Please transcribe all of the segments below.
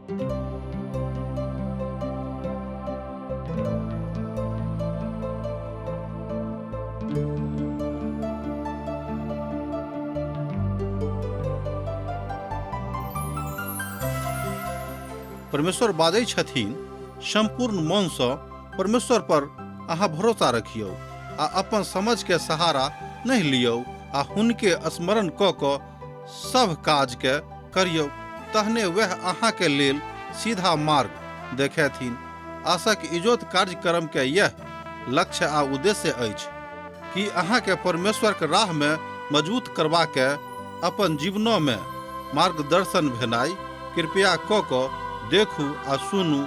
परमेश्वर बाजै छथिन, संपूर्ण मन से परमेश्वर पर अहाँ भरोसा रखियो आ अपन समझ के सहारा नहीं लियो आ हुनके स्मरण क के सब काज के करियो, तहने वह अहाँ के लेल सीधा मार्ग देखेथिन। आशाक इजोत कार्यक्रम के यह लक्ष्य आ उद्देश्य अछि कि अहाँ के परमेश्वर के राह में मजबूत करबा के अपन जीवनों में मार्गदर्शन भेनाई। कृपया क के देखू आ सुनू,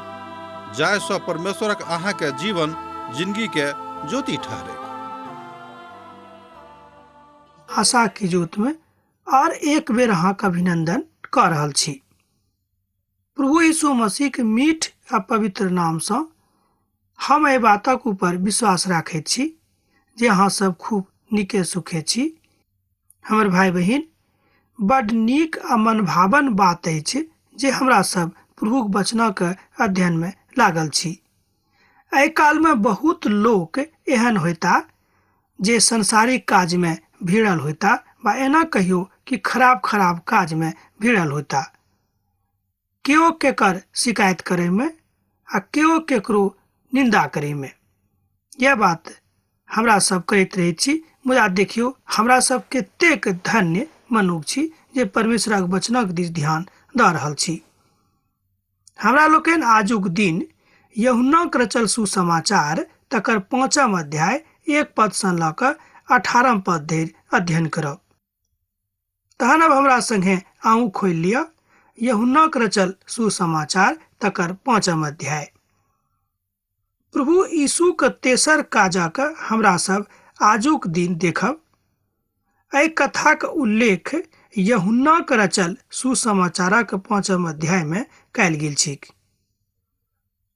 जायसँ परमेश्वरक अहाँ के जीवन जिंदगी के ज्योति ठहरे। आशा की ज्योत में और एक बेर अहाँ के अभिनंदन कर रहल छी। प्रभु यीशु मसीह के मीठ आ पवित्र नाम से हम एहि बातक ऊपर विश्वास राखैत छी जे अहाँ सब खूब नीके सुखे छी। हमर भाई बहिन, बड़ नीक आ मनभावन बात अछि जे हमरा सब प्रभुक वचनक अध्ययन में लागल छी। एहि काल में बहुत लोक एहन होता जे संसारिक काज में भिड़ल होता, बा एना कहियो कि खराब खराब काज में भिड़ल होता। केओ केकर शिकायत करे में आ केओ केकरो निंदा करे में। यह बात हमरा सब करैत रहे छी, मुदा देखियो हमरा सब कतेक धन्य मनुष्य छी जे परमेश्वरक वचनक दिस ध्यान दऽ रहल छी। हमरा लोकनि आजुक दिन यूहन्नाक रचल सुसमाचार तकर 5वां अध्याय 1 पद सँ लऽ कऽ 18 पद धरि अध्ययन करब। तहन अब हमरा संगे आऊँ खोलि लिअ यूहन्नाक रचल सुसमाचार तकर 5वां अध्याय। प्रभु यीशु के तेसर काजक हमरा सब आजुक दिन देखब। एहि कथाक उल्लेख यूहन्नाक रचल सुसमाचारक 5वां अध्याय में कयल गेल छैक।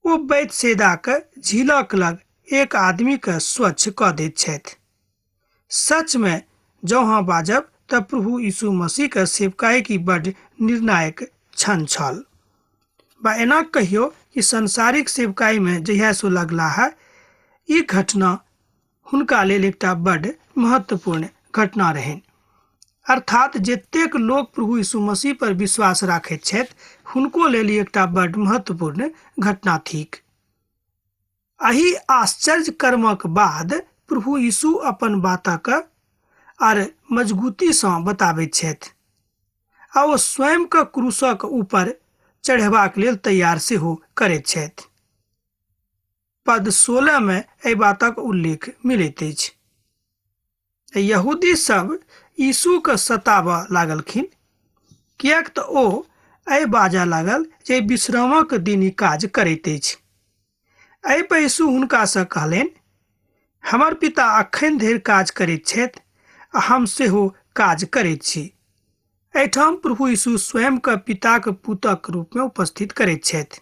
ओ बैतसैदा के झीलक लग एक आदमी के स्वच्छ कऽ दैत छथि। सच में जँ अहाँ बाजब तऽ प्रभु यीशु मसीह के सेवकाई की बड़ निर्णायक क्षण छल। बा एना कहियो कि संसारिक सेवकाई में जहिया सो लगला है, ई घटना हुनका लेल एकटा बड़ महत्वपूर्ण घटना रहनि। अर्थात जतेक लोग प्रभु यीशु मसीह पर विश्वास राखैत छथि, हुनको लेल एकटा बड़ महत्वपूर्ण घटना थिक। एहि आश्चर्य कर्मक बाद प्रभु यीशु अपन बातक आर मजबूती सँ बताबैत छथि आ ओ स्वयं के क्रूसक ऊपर चढ़ेबाक लेल तैयार सेहो करैत छथि। पद 16 में एहि बातक उल्लेख मिलैत अछि। यहूदी सब यीशु के सताबऽ लागलखिन, किएक तऽ ओ एहि बाजऽ लागल जे विश्रामक दिन ई काज करैत अछि। एहि पर यीशु हुनका सँ कहलनि, हमर पिता अखन धरि काज करैत छथि आ हम सेहो काज करैत छी। एहिठाम प्रभु यीशु स्वयं के पिता के पुतक रूप में उपस्थित करैत छथि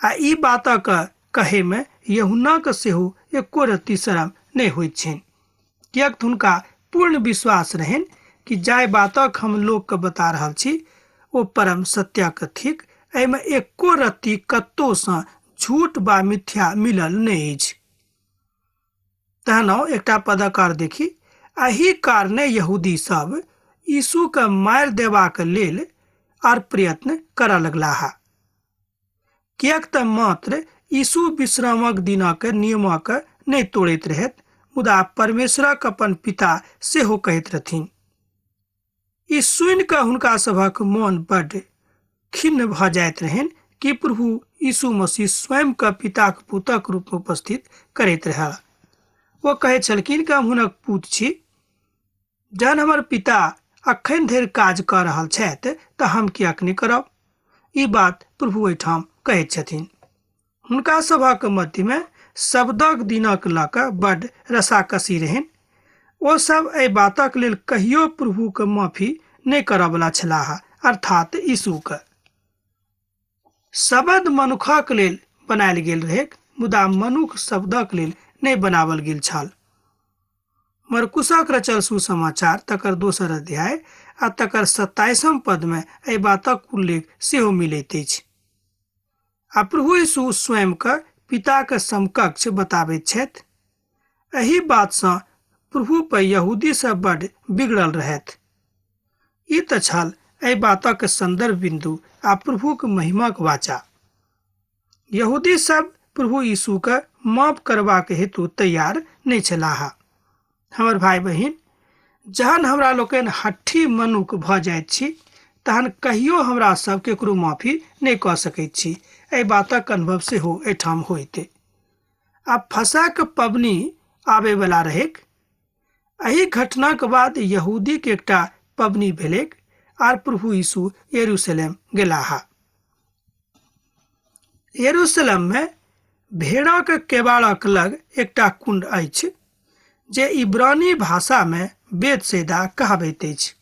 आ ई बातक कहे में यूहन्ना के सेहो एको रत्ती शरम नहि होइत छनि, किएक तऽ हुनका पूर्ण विश्वास रहनि कि जाहि बातक हम लोग के बता रहल छी ओ परम सत्यक थिक। एहि में एको रत्ती कतौ सँ झूठ बा मिथ्या मिलल नहि अछि। तहन एकटा पदक और देखी, एहि कारणे यहूदी सब यीशु के मारि देबाक लेल और प्रयत्न करऽ लगलाह, किएक तऽ मात्र यीशु विश्रामक दिनक नियमक नहि तोड़ैत रहैत, मुदा परमेश्वरक अपन पिता सेहो कहैत रहथिन। ई सुनि कऽ हुनका सभक मोन बड़ खिन्न भऽ जाइत रहनि कि प्रभु यीशु मसीह स्वयं के पिताक पुतक रूप में उपस्थित करैत रहल। वो कहै छलखिन कि हम हुनक पुत छी। जहन हमर पिता अखन धरि काज कऽ रहल छथि तऽ हम किएक नहि करब। ई बात प्रभु एहिठाम कहैत छथिन। हुनका सभक मध्य में शब्दक दिनक लऽ कऽ बड़ रसाकसी रहनि। ओ सब एहि बातक लेल कहियो प्रभु के माफी नहि करऽ बला छलाह, अर्थात यीशु के। शब्द मनुखक लेल बनायल गेल रहै, मुदा मनुख शब्दक लेल नहि बनावल गेल छल। मरकुसक रचल सुसमाचार तकर 2 अध्याय आ तकर 27 पद में एहि बातक उल्लेख सेहो मिलैत अछि। आ प्रभु यीशु स्वयं के पिता के समकक्ष बताबैत छथि। एही बात सँ प्रभु पर यहूदी सब बड़ बिगड़ल रहथि। ई तऽ छल एहि बातक संदर्भ बिंदु आ प्रभुक महिमाक वाचा। यहूदी सब प्रभु यीशु के माफ करबाक हेतु तैयार नहीं छलाह। हमर भाई बहिन, जहन हमरा लोकनि हट्ठी मनुख भऽ जाइत छी तहन कहियो हमरा सब केकरो माफी नहीं कऽ सकैत छी। एहि बातक अनुभव सेहो एहिठाम होइते। आब फसह के पबनी आबे वाला रहेक। एही घटनाक बाद यहूदी के एकटा पबनी भेलेक आर प्रभु यीशु यरूशलेम गेलाह। यरूशलेम में भेड़क केबाड़क लग एकटा कुंड अछि जे इब्रानी भाषा में बेतसैदा कहाबैत अछि।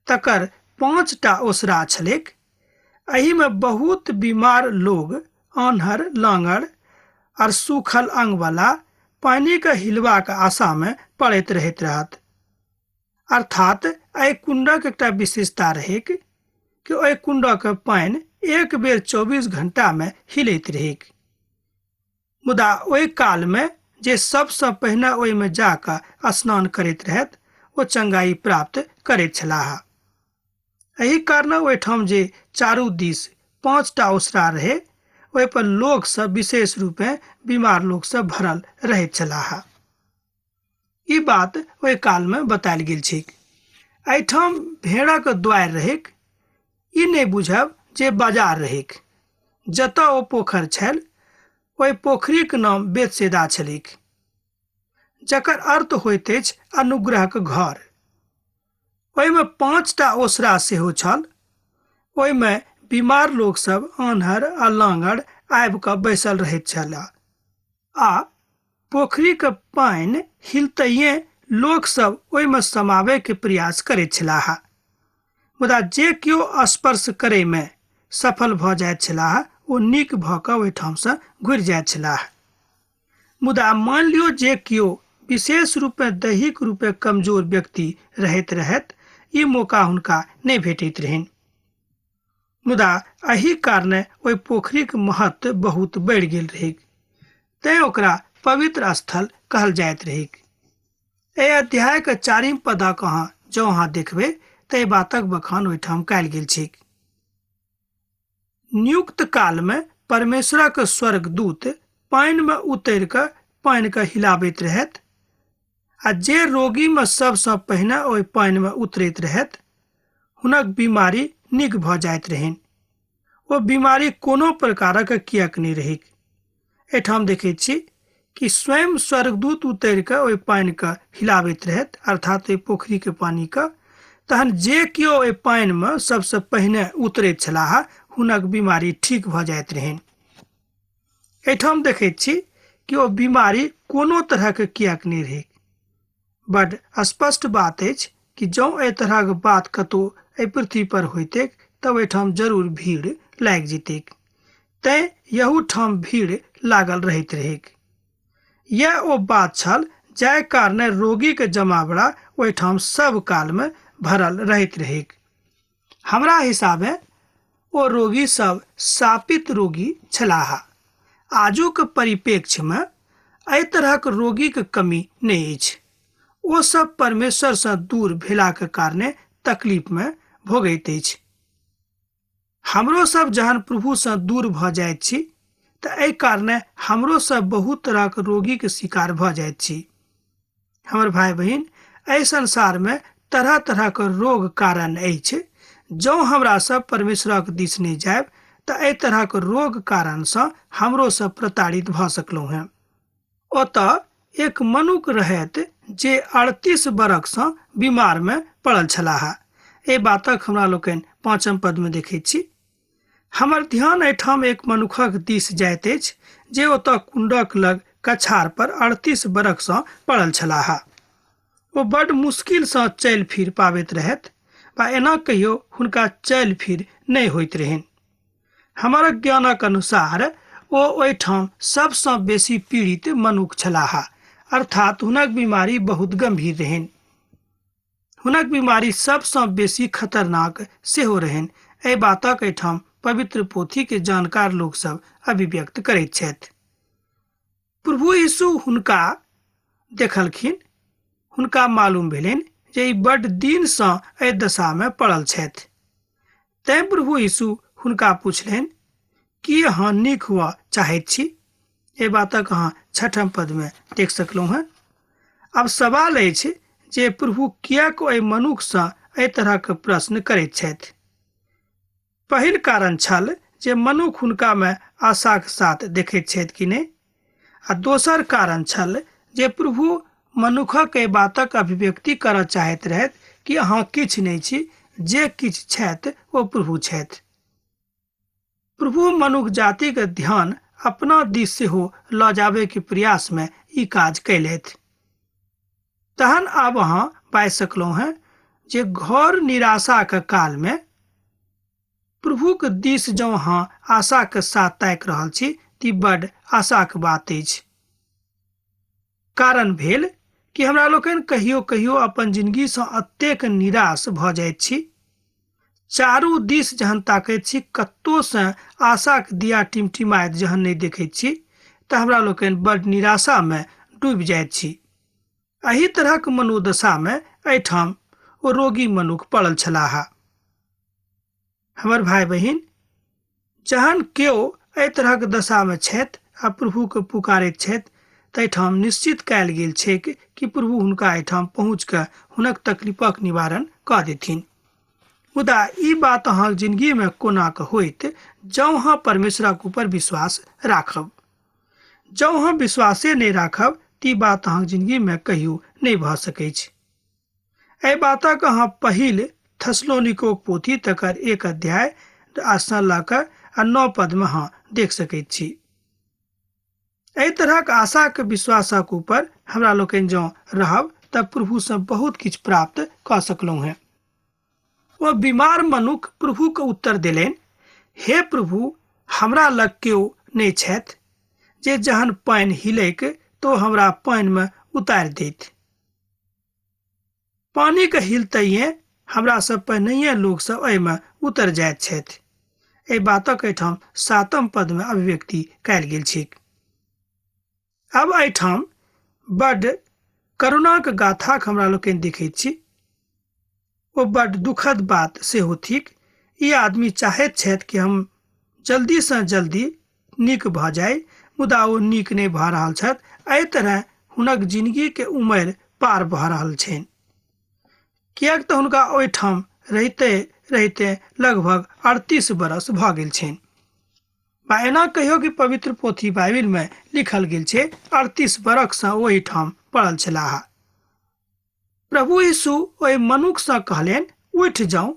तकर 5टा ओसरा छलेक। एही में बहुत बीमार लोग, आन्हर, लांगड़ और सूखल अंग वाला पानी के हिलवाक आशा में पड़ैत रहैत रहत। अर्थात एहि कुंडक एकटा विशेषता रहेक कि ओहि कुंडक पानि एक बेर 24 घंटा में हिलैत रहेक। मुदा ओहि काल में जे सबसँ पहिने ओहि में जाकऽ स्नान करैत रहत ओ चंगाई प्राप्त करैत छलाह। एही कारण ओहिठाम जे चारू दिस 5टा ओसरा रहे ओहि पर लोग सब विशेष रूप में बीमार लोग सब भरल रहैत छलाह। ई बात ओहि काल में बतायल गेल छैक। एहिठाम भेड़क द्वार रहेक। ई नहीं बुझब जे बाजार रहेक। जतऽ ओ पोखर छल ओहि पोखरीक नाम बेतसैदा छलैक, जकर अर्थ होइत अछि अनुग्रहक घर। ओहि में 5टा ओसरा सेहो छल। ओहि में बीमार लोग सब, आन्हर आ लांगड़ आबि कऽ बैसल रहैत छलाह आ पोखरी के पानि हिलतैये लोक सब ओहि में समावे के प्रयास करैत छलाह। मुदा जे केओ स्पर्श करे में सफल भऽ जाइत छलाह ओ नीक भऽ कऽ ओहिठाम सँ घुरि जाइत छलाह। मुदा मान लियो जे केओ विशेष रूप में दैहिक रूपे कमजोर व्यक्ति रहैत ई मौका हुनका नहीं भेटैत रहनि। मुदा एही कारणे ओहि पोखरीक महत्व बहुत बढ़ि गेल रहेक, तैं ओकरा पवित्र स्थल कहल जाइत रहेक। एहि अध्याय के 4वीं पदक जँ अहाँ देखबै तऽ एहि बातक बखान ओहिठाम कयल गेल छैक। नियुक्त काल में परमेश्वरक स्वर्गदूत पानि में उतरि कऽ पानि के हिलाबैत रहैत आ जे रोगी में सबसँ पहिने ओहि पानि में उतरैत रहैत हुनक बीमारी नीक भऽ जाइत रहनि। ओ बीमारी कोनो प्रकारक किएक नहीं रहेक। एहिठाम देखैत छी कि स्वयं स्वर्गदूत उतरि कऽ ओहि पानि के हिलाबैत रहैत, अर्थात ओहि पोखरी के पानी के। तहन जे केओ ओहि पानि में सबसँ पहिने उतरैत छलाह हुनक बीमारी ठीक भऽ जाइत रहनि। एहिठाम देखैत छी कि ओ बीमारी कोनो तरहक किएक नहीं रहेक। बड़ स्पष्ट बात अछि कि जँ एहि तरहक बात कतौ एहि पृथ्वी पर होइतेक तब एहिठाम जरूर भीड़ लागि जेतैक। तैं यहूठाम भीड़ लागल रहैत रहेक। यह ओ बात छल जाहि कारणे रोगी के जमावड़ा ओहिठाम सब काल में भरल रहैत रहेक। हमरा हिसाबे ओ रोगी सब शापित रोगी छलाह। आजुक परिप्रेक्ष्य में एहि तरहक रोगी के कमी नहीं अछि। ओ सब परमेश्वर से दूर भेलाक कारणे तकलीफ में भोगैत अछि। हमरो सब जहन प्रभु से दूर भऽ जाइत छी तऽ एहि कारणे हमरो सब बहुत तरहक रोगी के शिकार भऽ जाइत छी। हमर भाई बहिन, एहि संसार में तरह तरह के रोग कारण अछि। जँ हमरा सब परमेश्वरक दिस नहीं जायब तऽ एहि तरहक रोग कारण सँ हमरो सब प्रताड़ित भऽ सकलहुँ हैं। ओतऽ एक मनुख रहैत जे 38 बरख सँ बीमार में पड़ल छलाह। एहि बातक हमरा लोकनि 5म पद में देखैत छी। हमर ध्यान एहिठाम एक मनुखक दिस जाइत अछि जे ओतऽ कुंडक लग कछार पर 38 बरख सँ पड़ल छलाह। ओ बड़ मुश्किल सँ चलि फिर पाबैत रहैत वा एना कहियो हुनका चलि फिर नहीं होइत रहनि। हमर ज्ञानक अनुसार ओ ओहिठाम सबसँ बेसी पीड़ित मनुख छलाह, अर्थात हुनक बीमारी बहुत गंभीर रहनि। हुनक बीमारी सबसँ बेसी खतरनाक सेहो रहनि। एहि बातक एहिठाम पवित्र पोथी के जानकार लोग सब अभिव्यक्त करैत छथि। प्रभु यीशु हुनका देखलखिन, हुनका मालूम भेलनि जे ई बड्ड दिनसँ एहि दशामे पड़ल छथि। तैं प्रभु यीशु हुनका पुछलनि कि अहाँ नीक हुआ चाहैत छी। एहि बातक अहाँ 6 पदमे देख सकलहुँ हैं। आब सवाल अछि जे प्रभु किएक ओहि मनुष्यसँ एहि तरहक प्रश्न करैत छथि। पहिल कारण छल जे मनुष्य हुनकामे आशाक साथ देखैत छथि कि नहि, आ दोसर कारण छल जे प्रभु मनुष्यक एहि बातक अभिव्यक्ति करय चाहैत रहथि कि अहाँ किछु नहि छी, जे किछु छथि ओ प्रभु छथि। प्रभु मनुष्य जातिक ध्यान अपना दिस सेहो लऽ जाबे के प्रयास में ई काज कैलथि। तहन आब अहाँ पाइ सकलहुँ हैं जे घोर निराशाक काल में प्रभुक दिस जँ अहाँ आशाक साथ ताकि रहल छी ती बड्ड आशाक बात अछि। कारण भेल कि हमरा लोकनि कहियो कहियो अपन जिंदगीसँ अतेक निराश भऽ जाइत छी। चारू दिस जहन ताकैत छी, कतहुसँ आशाक दिया टिमटिमाइत जहन नहि देखैत छी तऽ हमरा लोकनि बड्ड निराशामे डूबि जाइत छी। एही तरहक मनोदशामे एहिठाम ओ रोगी मनुष्य पड़ल छलाह। हमर भाई बहिन, जहन केओ एहि तरहक दशामे छथि आ प्रभुके पुकारैत छथि तऽ एहिठाम निश्चित कयल गेल छै कि प्रभु हुनका एहिठाम पहुँच कऽ हुनक तकलीफक निवारण कऽ देथिन। मुदा ई बात अहाँक जिंदगीमे कोना कऽ होइत जँ अहाँ परमेश्वरक ऊपर विश्वास राखब। जँ अहाँ विश्वासे नहि राखब ती बात अहाँक जिंदगीमे कहियो नहि भऽ सकैत छै। एहि बातक अहाँ पहिल थेसलोनिकोक पोथी तकर 1 अध्याय आसन लऽ कऽ 9 पदमे अहाँ देख सकैत छी। एहि तरहक आशाक विश्वासक ऊपर हमरा लोकनि जँ रहब तब प्रभुसँ बहुत किछु प्राप्त कऽ सकलहुँ हैं। ओ बीमार मनुष्य प्रभुके उत्तर देलनि, हे प्रभु, हमरा लग केओ नहि छथि जे जहन पानि हिलैक तो हमरा पानिमे उतारि दैत। पानिके हिलतैये हमरा सब पहिनहिए लोग सब एहिमे उतर जाइत छथि। एहि बातक एहिठाम 7 पदमे अभिव्यक्ति कयल गेल छै। अब एहिठाम बड्ड करुणाक गाथाक हमरा लोकनि देखैत छी। ओ बड्ड दुखद बात सेहो थिक। ई आदमी चाहैत छथि कि हम जल्दीसँ जल्दी नीक भऽ जाय, मुदा ओ नीक नहि भऽ रहल छथि। एहि तरह हुनक जिंदगीके उमरि पार भऽ रहल छनि, किएक तऽ हुनका ओहिठाम रहिते रहिते लगभग 38 बरस भऽ गेल छनि। बा एना कहियो कि पवित्र पोथी बाइबिलमे लिखल गेल छै 38 बरखसँ ओहिठाम पड़ल छलाह। प्रभु यीशु ओहि मनुष्यसँ कहलनि, उठि जाउ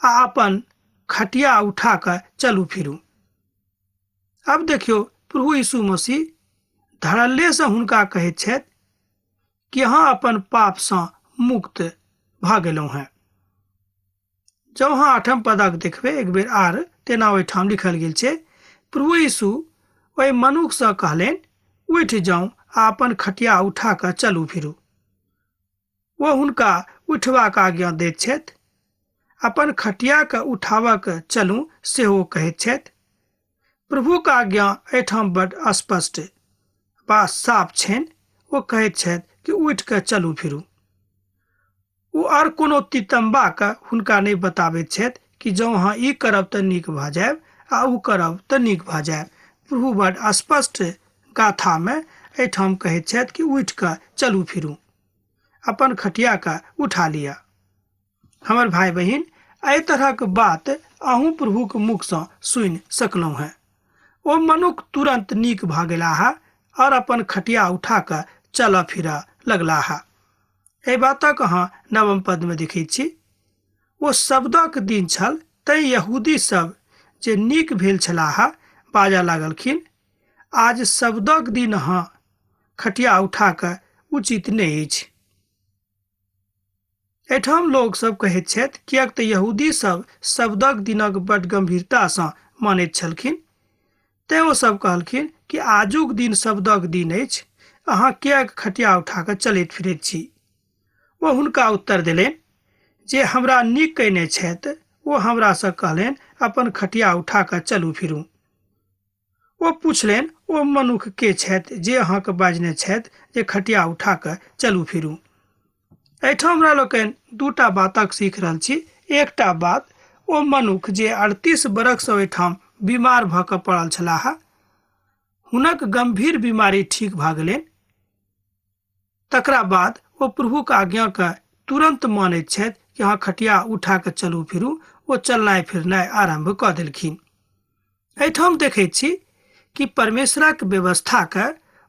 आ अपन खटिया उठा कऽ चलू फिरू। अब देखियौ, प्रभु यीशु मसीह धड़ल्लेसँ हुनका कहैत छथि कि अहाँ अपन पापसँ मुक्त भऽ गेलहुँ हैं। जब अहाँ 8 पदक देखबै एक बेर आर तेना ओहिठाम लिखल गेल छै, प्रभु यीशु ओहि मनुष्यसँ कहलनि, उठि जाउ आ अपन खटिया उठा कऽ चलू फिरू। ओ हुनका उठबाक आज्ञा दैत छथि, अपन खटियाके उठाबक चलू सेहो कहैत छथि। प्रभुक आज्ञा एहिठाम बड्ड स्पष्ट बा साफ छनि। ओ कहैत छथि कि उठि कऽ चलू फिरू। ओ आर कोनो तितम्बाके हुनका नहि बताबैत छथि कि जँ अहाँ ई करब तऽ नीक भऽ जायब आ ओ करब तऽ नीक भऽ जायब। प्रभु बड्ड स्पष्ट गाथामे एहिठाम कहैत छथि कि उठि कऽ चलू फिरू, अपन खटियाके उठा लिअ। हमर भाई बहिन, एहि तरहक बात अहूँ प्रभुके मुखसँ सुनि सकलहुँ हैं। ओ मनुष्य तुरंत नीक भऽ गेलाह और अपन खटिया उठा कऽ चलऽ फिरऽ लगलाह। एहि बातक अहाँ 9 पदमे देखैत छी। ओ शब्दक दिन छल, तैं यहूदी सब जे नीक भेल छलाह बाजऽ लागलखिन, आज शब्दक दिन अहाँ खटिया उठा कऽ उचित नहि अछि। एहिठाम लोग सब कहैत छथि, किएक तऽ यहूदी सब शब्दक दिनक बड्ड गंभीरतासँ मानैत छलखिन। तैं ओ सब कहलखिन कि आजुक दिन शब्दक दिन अछि, अहाँ किएक खटिया उठा कऽ चलैत फिरैत छी। ओ हुनका उत्तर देलनि, जे हमरा नीक कयने छथि ओ हमरासँ कहलनि अपन खटिया उठा कऽ चलू फिरू। ओ पुछलनि, ओ मनुख के छथि जे अहाँके बाजने छथि जे खटिया उठा कऽ चलू फिरू? एहिठाम हमरा लोकनि दूटा बातक सीख रहल छी। एकटा बात, ओ मनुख जे 38 बरखसँ ओहिठाम बीमार भऽ कऽ पड़ल छलाह, हुनक गंभीर बीमारी ठीक भऽ गेलनि। तकरा बाद ओ प्रभुक आज्ञाके तुरंत मानैत छथि कि अहाँ खटिया उठा कऽ चलू फिरू। ओ चलनाइ फिरनाइ आरंभ कऽ देलखिन। एहिठाम देखैत छी कि परमेश्वरक व्यवस्थाके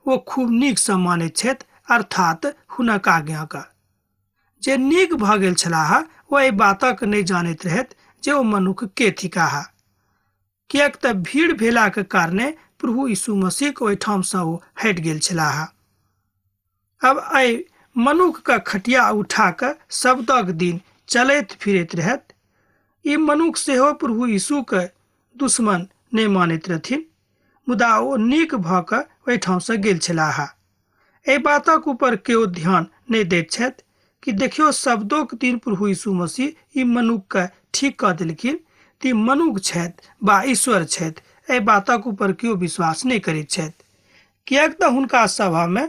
ओ खूब नीकसँ मानैत छथि, अर्थात हुनक आज्ञाके। जे नीक भऽ गेल छलाह ओ एहि बातक नहि जानैत रहथि जे ओ मनुख के थिकाह, किएक तऽ भीड़ भेलाक कारणे प्रभु यीशु मसीहके ओहिठामसँ ओ हटि गेल छलाह। अब एहि मनुखके खटिया उठा कऽ सप्ताहक दिन चलैत फिरैत रहथि। ई मनुख सेहो प्रभु यीशुके दुश्मन नहि मानैत रहथिन, मुदा ओ नीक भऽ कऽ ओहिठामसँ गेल छलाह। एहि बातक ऊपर केओ ध्यान नहि दैत छथि कि देखियौ, सप्ताहक दिन प्रभु यीशु मसीह ई मनुखके ठीक कऽ देलखिन। तऽ ई मनुख छथि वा ईश्वर छथि, एहि बातक ऊपर केओ विश्वास नहि करैत छथि, किएक तऽ हुनका सभामे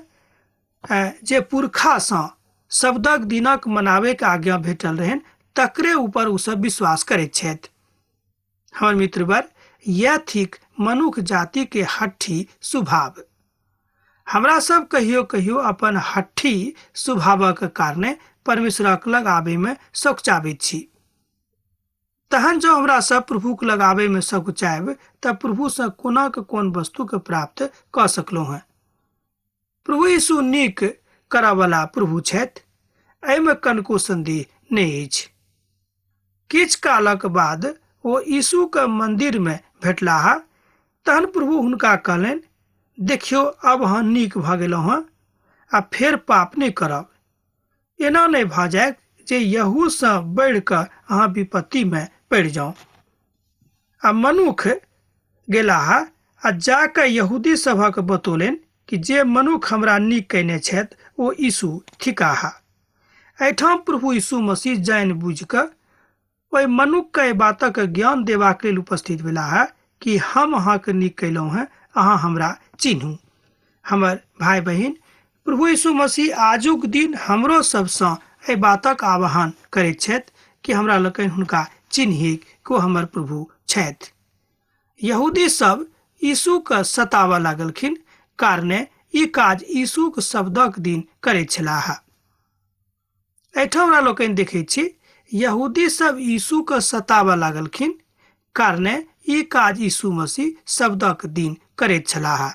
जे पुरखासँ सप्ताहक दिनक मनाबैके आज्ञा भेटल रहनि, तकरे ऊपर ओसभ विश्वास करैत छथि। हमर मित्रवर, यह थिक मनुख जाति के हट्ठी स्वभाव। हमरा सब कहियो कहियो अपन हट्ठी स्वभावक कारणे परमेश्वरक लग आबैमे सकुचाबैत छी। तहन जो हमरा सब प्रभुक लग आबैमे सकुचाब तऽ प्रभुसँ कोनाक कोन वस्तुके प्राप्त कऽ सकलहुँ हैं। प्रभु यीशु नीक करयवला प्रभु छथि, एहिमे कनिको संदेह नहि अछि। किछु कालक बाद ओ यीशुके मंदिरमे भेटलाह। तहन प्रभु हुनका कहलनि, देखियौ, अब अहाँ नीक भऽ गेलहुँ हैं, आ फेर पाप नहि करब। एना नहि भऽ जाय जे यहूसँ बढ़ि कऽ अहाँ विपत्तिमे पड़ि जाउ। आ मनुख गेलाह आ जाकऽ यहूदी सभक बतौलनि कि जे मनुख हमरा नीक कयने छथि ओ यीशु थिकाह। एहिठाम प्रभु यीशु मसीह जानि बुझि कऽ ओहि मनुखके एहि बातक ज्ञान देबाक लेल उपस्थित भेलाह कि हम अहाँके नीक कयलहुँ हैं, अहाँ हमरा चिन्हू। हमर भाई बहिन, प्रभु यीशु मसीह आजुक दिन हमरो सबसँ एहि बातक आह्वान करैत छथि कि हमरा लोकनि हुनका चिन्ही कि ओ हमर प्रभु छथि। यहूदी सब यीशुके सतावऽ लागलखिन, कारणे ई काज यीशुके सप्ताहक दिन करैत छलाह। एहिठाम हमरा लोकनि देखैत छी, यहूदी सब यीशुके सतावऽ लागलखिन, कारणे ई काज यीशु मसीह सप्ताहक दिन करैत छलाह।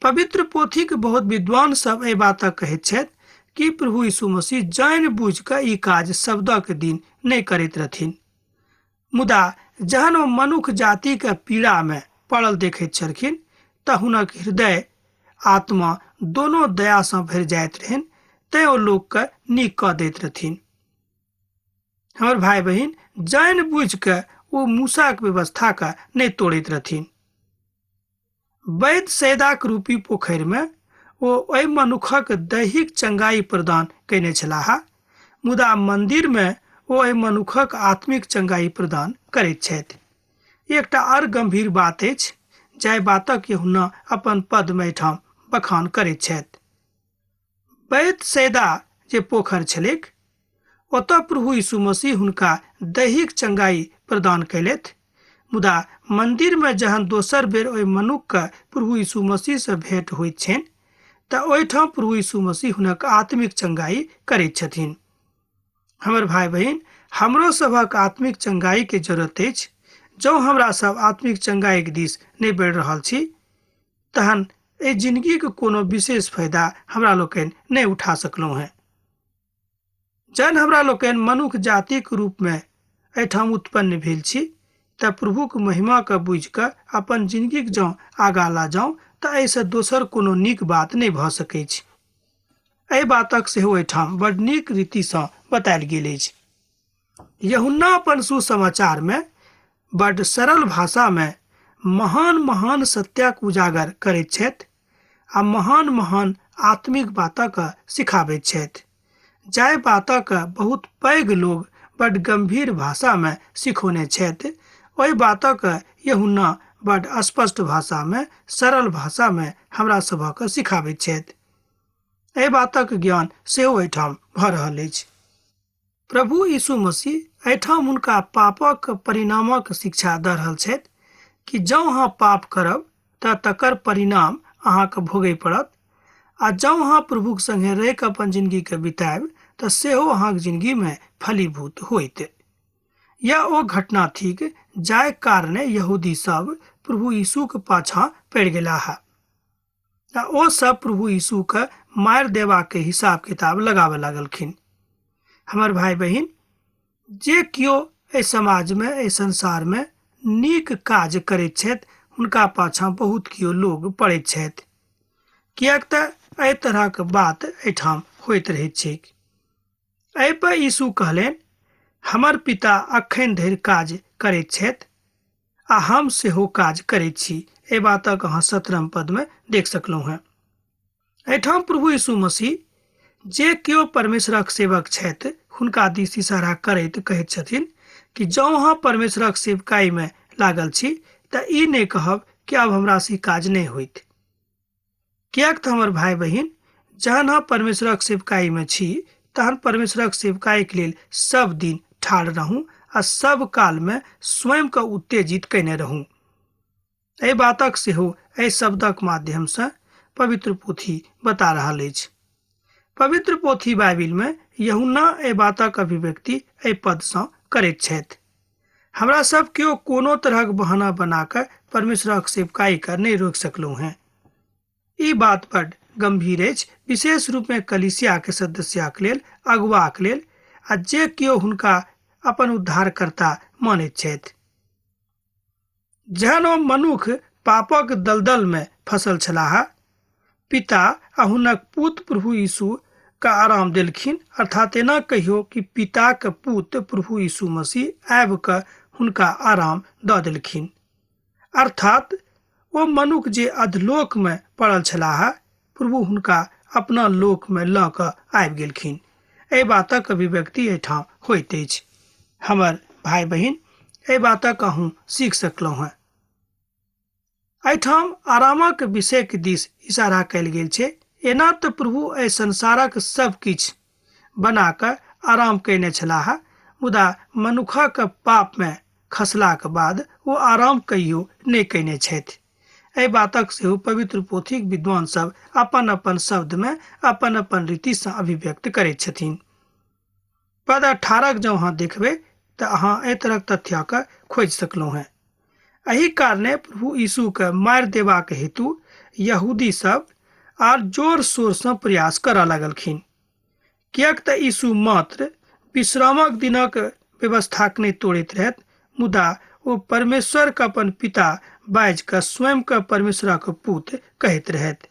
पवित्र पोथीके बहुत विद्वान सब एहि बातक कहैत छथि कि प्रभु यीशु मसीह जानि बुझि कऽ ई काज सप्ताहक दिन नहि करैत रहथिन। मुदा जहन ओ मनुख जातिके पीड़ामे पड़ल देखैत छलखिन तऽ हुनक हृदय आत्मा दोनों दयासँ भरि जाइत रहनि, तैं ओ लोकके नीक कऽ दैत रहथिन। हमर भाई बहिन, जानि बुझि कऽ ओ मूसाक व्यवस्थाके नहि तोड़ैत रहथिन। वैध सैदाक रूपी पोखरिमे ओ ओहि मनुखक दैहिक चंगाई प्रदान कयने छलाह, मुदा मंदिरमे ओ एहि मनुखक आत्मिक चंगाई प्रदान करैत छथि। एकटा और गंभीर बात अछि जाहि बातक यूहन्ना अपन पदमे एहिठाम बखान करैत छथि। वैध सैदा जे पोखरि छलैक, ओतऽ प्रभु यीशु मसीह हुनका दैहिक चंगाई प्रदान कयलथि, मुदा मंदिरमे जहन दोसर बेर ओहि मनुखके प्रभु यीशु मसीहसँ भेंट होइत छनि तऽ ओहिठाम प्रभु यीशु मसीह हुनक आत्मिक चंगाई करैत छथिन। हमर भाई बहिन, हमरो सभक आत्मिक चंगाईके जरूरत अछि। जँ हमरा सब आत्मिक चंगाईके दिस नहि बढ़ि रहल छी, तहन एहि जिंदगीके कोनो विशेष फायदा हमरा लोकनि नहि उठा सकलहुँ हैं। जहन हमरा लोकनि मनुख जातिक रूपमे एहिठाम उत्पन्न भेल छी तऽ प्रभुक महिमाके बुझि कऽ अपन जिंदगीके जँ आगाँ ला जाउ तऽ एहिसँ दोसर कोनो नीक बात नहि भऽ सकैत छै। एहि बातक सेहो एहिठाम बड़ नीक रीतिसँ बतायल गेल अछि। यूहन्ना अपन सुसमाचारमे बड़ सरल भाषामे महान महान सत्यक उजागर करैत छथि आ महान महान आत्मिक बातक सिखाबैत छथि, जाहि बातक बहुत पैघ लोग बड़ गंभीर भाषामे सिखौने छथि ओहि बातक यूहन्ना बड स्पष्ट भाषा में, सरल भाषा में हमरा सभक सिखाबैत छथि। एहि बातक ज्ञान सेहो एहिठाम भऽ रहल अछि। प्रभु यीशु मसीह एहिठाम हुनका पापक परिणामक शिक्षा दऽ रहल छथि कि जँ अहाँ पाप करब तऽ तकर परिणाम अहाँके भोगय पड़त, आ जँ अहाँ प्रभुक संगे रहि कऽ अपन जिंदगीके बितायब तऽ सेहो अहाँके जिंदगीमे फलीभूत होइत। यह ओ घटना थिक जाय कारणे यहूदी सब प्रभु यीशुके पाछाँ पड़ि गेलाह आ ओ सब प्रभु यीशुके मारि देबाके हिसाब किताब लगाबे लागलखिन। हमर भाई बहिन, जे किओ एहि समाजमे, एहि संसारमे नीक काज करैत छथि हुनका पाछाँ बहुत किओ लोग पड़ैत छथि, किएक तऽ एहि तरहक बात एहिठाम होइत रहैत छैक। एहि पर यीशु कहलनि, हमर पिता अखन धरि काज करैत छथि आ हम सेहो काज करैत छी। एहि बातक अहाँ 17 पदमे देख सकलहुँ हैं। एहिठाम प्रभु यीशु मसीह जे केओ परमेश्वरक सेवक छथि हुनका दिस इशारा करैत कहैत छथिन कि जँ अहाँ परमेश्वरक सेवकाईमे लागल छी तऽ ई नहि कहब कि आब हमरा से काज नहि होइत। किएक तऽ हमर भाई बहिन, जहन अहाँ परमेश्वरक सेवकाईमे छी तहन परमेश्वरक सेवकाईके लेल सब दिन ठाढ़ रहू आ सब कालमे स्वयंके उत्तेजित कयने रहू। एहि बातक सेहो एहि शब्दक माध्यमसँ पवित्र पोथी बता रहल अछि। पवित्र पोथी बाइबिलमे यूहन्ना एहि बातक अभिव्यक्ति एहि पदसँ करैत छथि। हमरा सब केओ कोनो तरहक बहाना बनाकऽ परमेश्वरक सेवकाईके नहि रोकि सकलहुँ हैं। ई बात बड गंभीर अछि, विशेष रूपमे कलीसियाके सदस्यक लेल, अगुवाक लेल, आ जे केओ हुनका अपन उद्धारकर्ता मानैत छथि। जहन ओ मनुख पापक दलदलमे फंसल छलाह, पिता आ हुनक पुत्र प्रभु यीशु का आराम देलखिन, अर्थात एना कहियो कि पिता के पुत्र प्रभु यीशु मसीह आबि कऽ हुनका आराम दऽ देलखिन। अर्थात ओ मनुख जे अधलोकमे पड़ल छलाह, प्रभु हुनका अपना लोकमे लऽ कऽ आबि गेलखिन। एहि बातक अभिव्यक्ति एहिठाम होइत अछि। हमर भाई बहिन, एहि बातक अहूँ सीख सकलहुँ हैं। एहिठाम आरामक विषयके दिस इशारा कयल गेल छै। एना तऽ प्रभु एहि संसारक सब किछु बना कऽ आराम कयने छलाह, मुदा मनुखक पापमे खसलाक बाद ओ आराम कहियो नहि कयने छथि। एहि बातक सेहो पवित्र पोथीक विद्वान सब अपन अपन शब्दमे अपन अपन रीतिसँ अभिव्यक्त करैत छथिन। पद 18 जँ अहाँ देखबै तऽ अहाँ एहि तरहक तथ्यके खोजि सकलहुँ हैं। एहि कारणे प्रभु यीशुके मारि देबाक हेतु यहूदी सब आर जोर शोरसँ प्रयास करऽ लगलखिन, किएक तऽ यीशु मात्र विश्रामक दिनक व्यवस्थाके नहि तोड़ैत रहथि, मुदा ओ परमेश्वरके अपन पिता बाजि कऽ स्वयंके परमेश्वरक पुत्र कहैत रहथि।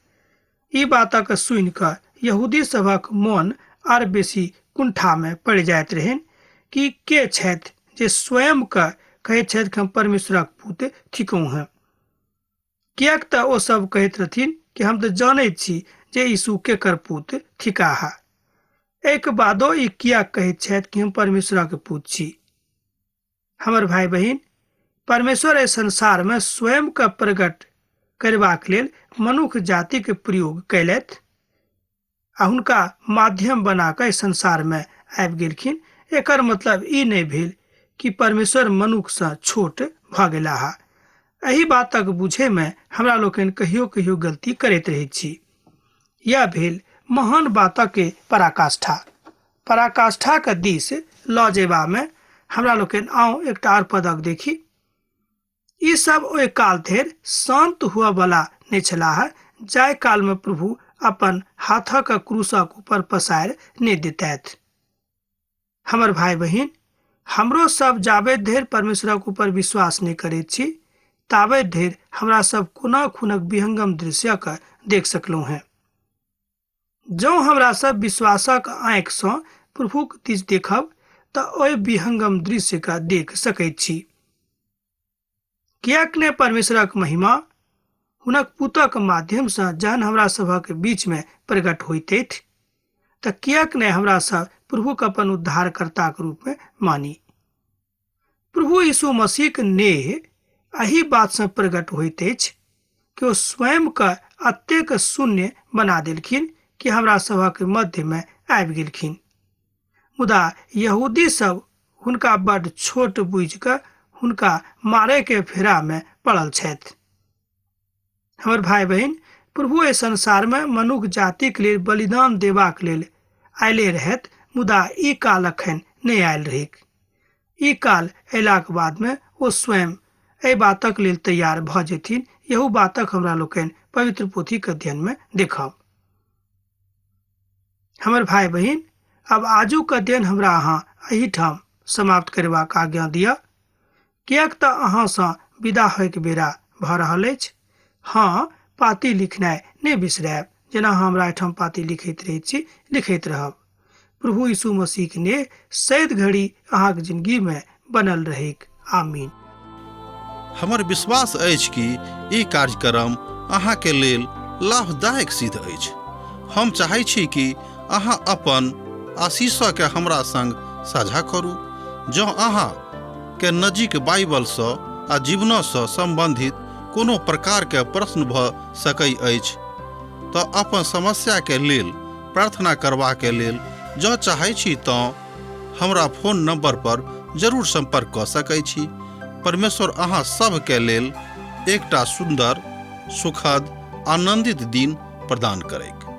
ई बातक सुनि कऽ यहूदी सभक मन आर बेसी कुंठामे पड़ि जाइत रहनि कि के छथि जे स्वयंके कहैत छथि कि हम परमेश्वरक पुत्र थिकहुँ हैं। किएक तऽ ओ सब कहैत रहथिन कि हम तऽ जानैत छी जे यीशु केकर पुत्र थिकाह। एहिके बादो ई किया कहैत छथि कि हम परमेश्वरक पुत्र छी। हमर भाई बहिन, परमेश्वर एहि संसारमे स्वयंके प्रकट करबाक लेल मनुष्य जातिके प्रयोग कयलथि आ हुनका माध्यम बना कऽ एहि संसारमे आबि गेलखिन। एकर मतलब ई नहि भेल कि परमेश्वर मनुष्यसँ छोट भऽ गेलाह। एहि बातक बुझैमे हमरा लोकनि कहियो कहियो गलती करैत रहैत छी। यह भेल महान बातके पराकाष्ठाके दिस लऽ जेबामे हमरा लोकनि आउ एकटा आर पदक देखी। ई सब ओहि काल धरि शांत हुआ वाला नहि छलाह जाय कालमे प्रभु अपन हाथक क्रूसक ऊपर पसारि नहि देतैथ। हमर भाई बहिन, हमरो सब जाबे धरि परमेश्वरक ऊपर विश्वास नहीं करैत छी ताबे धरि हमरा सब कोना खुनक विहंगम दृश्यक देख सकलहुँ हैं। जँ हमरा सब विश्वासक आँखिसँ प्रभुक दिस देखब तऽ ओहि विहंगम दृश्यके देख सकैत छी। किएक ने परमेश्वरक महिमा हुनक पुतक माध्यमसँ जहन हमरा सभक बीचमे प्रकट होइत अछि तऽ किएक ने हमरा सब प्रभुक अपन उद्धारकर्ताक रूपमे मानी। प्रभु यीशु मसीह के नेह एही बात से प्रकट होइत अछि कि ओ स्वयं के अतेक शून्य बना देलखिन कि हमरा सभक मध्य में आबि गेलखिन। मुदा यहूदी सब हुनका बड़ छोट बुझि कऽ हुनका मारे के फेरा में पड़ल छथि। हमर भाई बहन, प्रभु एहि संसार में मनुष्य जाति के लेल बलिदान देबाक लेल आयले रहत, मुदा ई काल अखन नहीं आयल रहिक। ई काल अयलाक बाद में ओ स्वयं एहि बातक लेल तैयार भ जेथिन। यहू बातक हमरा लोकनि पवित्र पोथी के अध्ययन में देखब। हमर भाई बहन, अब आजुक अध्ययन हमरा अहाँ एही ठाम समाप्त करबाक आज्ञा दिअ, कियाक तऽ अहाँ सँ विदा होयके बेरा भ रहल अछि। हाँ, पाती लिखनाइ नहि बिसरायब। जेना हमरा एहिठाम पाती लिखैत रहैत छी, लिखैत रहब। प्रभु यीशु मसीह के ने सैद घड़ी अहाँक जिंदगी में बनल रहेक। आमीन। हमर विश्वास अछि कि ई कार्यक्रम अहाँके लेल लाभदायक सिद्ध अछि। हम चाहै छी कि अहाँ अपन आशीषके हमरा संग साझा करू। जँ अहाँ के नजीक बाइबल सँ आ जीवनसँ संबंधित कोनो प्रकार के प्रश्न भ सकै अछि तऽ अपन समस्या के लेल प्रार्थना करबा के लेल जँ चाहै छी तऽ हमरा फोन नंबर पर जरूर संपर्क कऽ सकै छी। परमेश्वर अहाँ सब के लेल एकटा सुंदर, सुखद, आनंदित दिन प्रदान करैक।